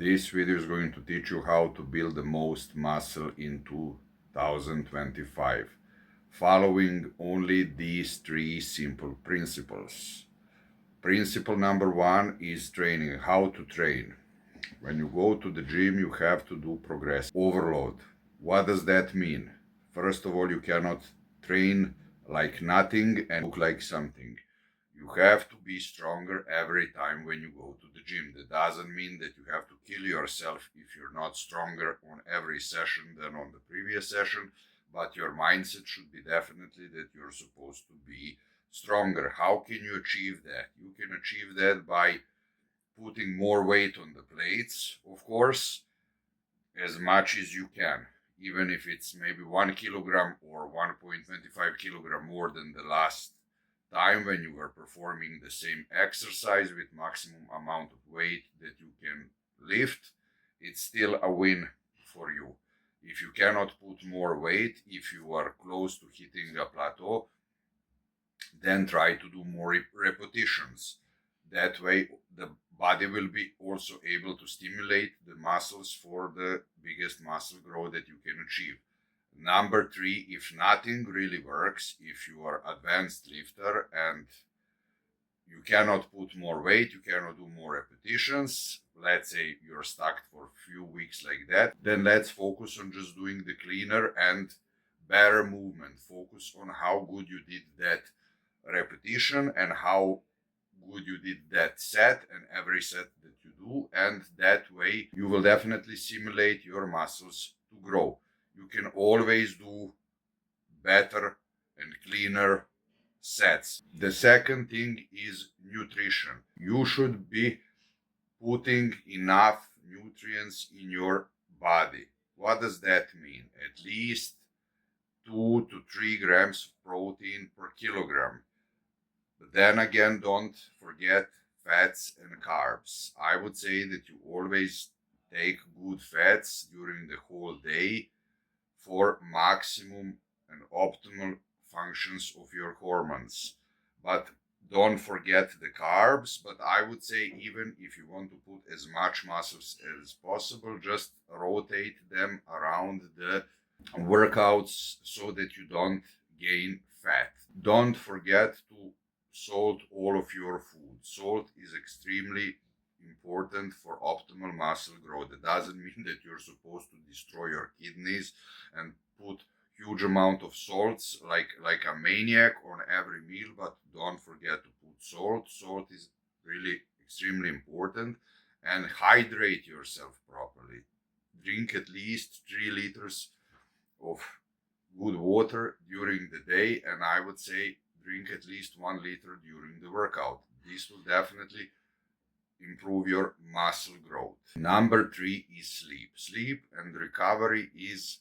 This video is going to teach you how to build the most muscle in 2025, following only these three simple principles. Principle number one is training, how to train. When you go to the gym, you have to do progressive overload. What does that mean? First of all, you cannot train like nothing and look like something. You have to be stronger every time when you go to the gym. That doesn't mean that you have to kill yourself if you're not stronger on every session than on the previous session, but your mindset should be definitely that you're supposed to be stronger. How can you achieve that? You can achieve that by putting more weight on the plates, of course, as much as you can, even if it's maybe 1 kilogram or 1.25 kilogram more than the last time when you were performing the same exercise with maximum amount of weight that you can lift. It's still a win for you. If you cannot put more weight, if you are close to hitting a plateau, then try to do more repetitions. That way the body will be also able to stimulate the muscles for the biggest muscle growth that you can achieve. Number three, if nothing really works, if you are advanced lifter and you cannot put more weight, you cannot do more repetitions, let's say you're stuck for a few weeks like that, then let's focus on just doing the cleaner and better movement. Focus on how good you did that repetition and how good you did that set and every set that you do, and that way you will definitely stimulate your muscles to grow. You can always do better and cleaner sets. The second thing is nutrition. You should be putting enough nutrients in your body. What does that mean? At least 2 to 3 grams of protein per kilogram. But then again, don't forget fats and carbs. I would say that you always take good fats during the whole day for maximum and optimal functions of your hormones. But don't forget the carbs. But I would say, even if you want to put as much muscles as possible, just rotate them around the workouts so that you don't gain fat. Don't forget to salt all of your food. Salt is extremely important for optimal muscle growth. It doesn't mean that you're supposed to destroy your kidneys and put huge amount of salts like a maniac on every meal, but don't forget to put salt. Salt is really extremely important. And hydrate yourself properly. Drink at least 3 liters of good water during the day, and I would say drink at least 1 liter during the workout. This will definitely improve your muscle growth. Number three is sleep. Sleep and recovery is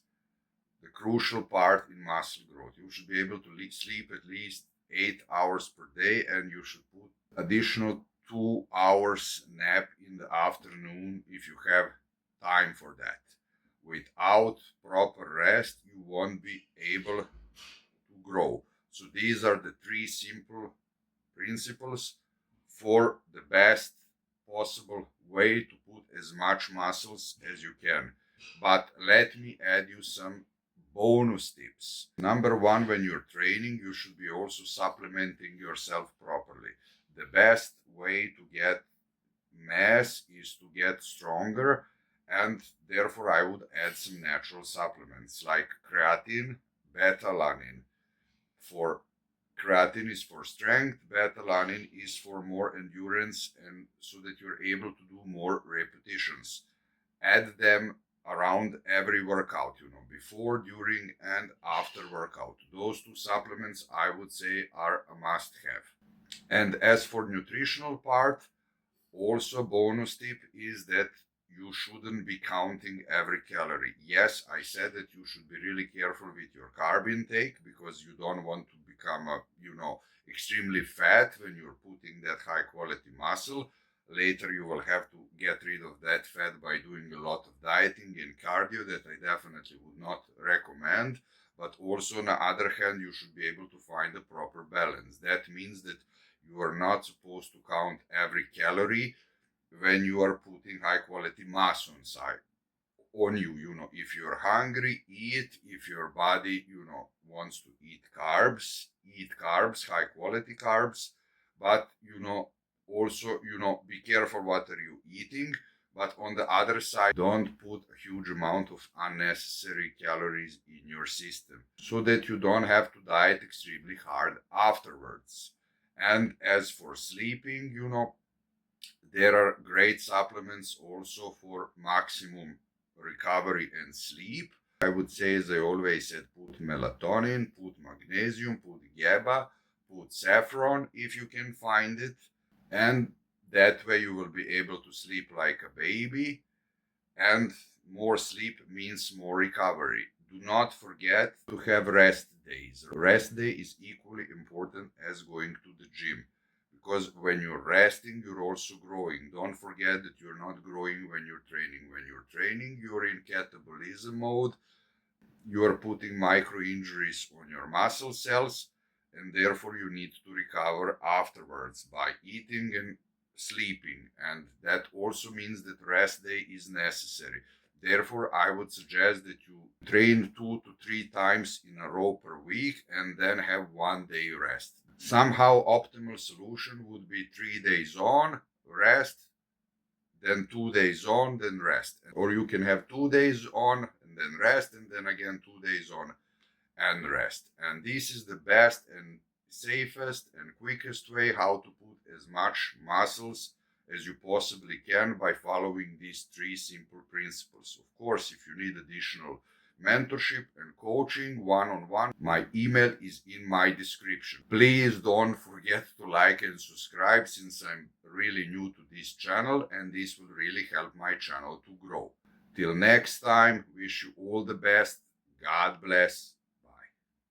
the crucial part in muscle growth. You should be able to sleep at least 8 hours per day, and you should put additional 2 hours nap in the afternoon if you have time for that. Without proper rest, you won't be able to grow. So these are the three simple principles for the best possible way to put as much muscles as you can. But let me add you some bonus tips. Number one, when you're training, you should be also supplementing yourself properly. The best way to get mass is to get stronger, and therefore I would add some natural supplements like creatine, beta-alanine. For creatine is for strength, beta-alanine is for more endurance, and so that you're able to do more repetitions. Add them around every workout, before, during, and after workout. Those two supplements, I would say, are a must-have. And as for nutritional part, also bonus tip is that you shouldn't be counting every calorie. Yes, I said that you should be really careful with your carb intake because you don't want to become extremely fat when you're putting that high quality muscle. Later you will have to get rid of that fat by doing a lot of dieting and cardio that I definitely would not recommend. But also on the other hand, you should be able to find a proper balance. That means that you are not supposed to count every calorie when you are putting high quality mass on you. If you're hungry, eat. If your body, wants to eat carbs, high quality carbs. But, also, be careful what are you eating. But on the other side, don't put a huge amount of unnecessary calories in your system so that you don't have to diet extremely hard afterwards. And as for sleeping, there are great supplements also for maximum recovery and sleep. I would say, as I always said, put melatonin, put magnesium, put GABA, put saffron if you can find it. And that way you will be able to sleep like a baby. And more sleep means more recovery. Do not forget to have rest days. Rest day is equally important as going to the gym, because when you're resting, you're also growing. Don't forget that you're not growing when you're training. When you're training, you're in catabolism mode. You are putting micro injuries on your muscle cells, and therefore you need to recover afterwards by eating and sleeping. And that also means that rest day is necessary. Therefore, I would suggest that you train 2 to 3 times in a row per week and then have 1 day rest. Somehow, optimal solution would be 3 days on, rest, then 2 days on, then rest. Or you can have 2 days on and then rest, and then again 2 days on and rest. And this is the best and safest and quickest way how to put as much muscles as you possibly can by following these 3 simple principles. Of course, if you need additional mentorship and coaching one-on-one, my email is in my description. Please don't forget to like and subscribe, since I'm really new to this channel and this will really help my channel to grow. Till next time, wish you all the best. God bless.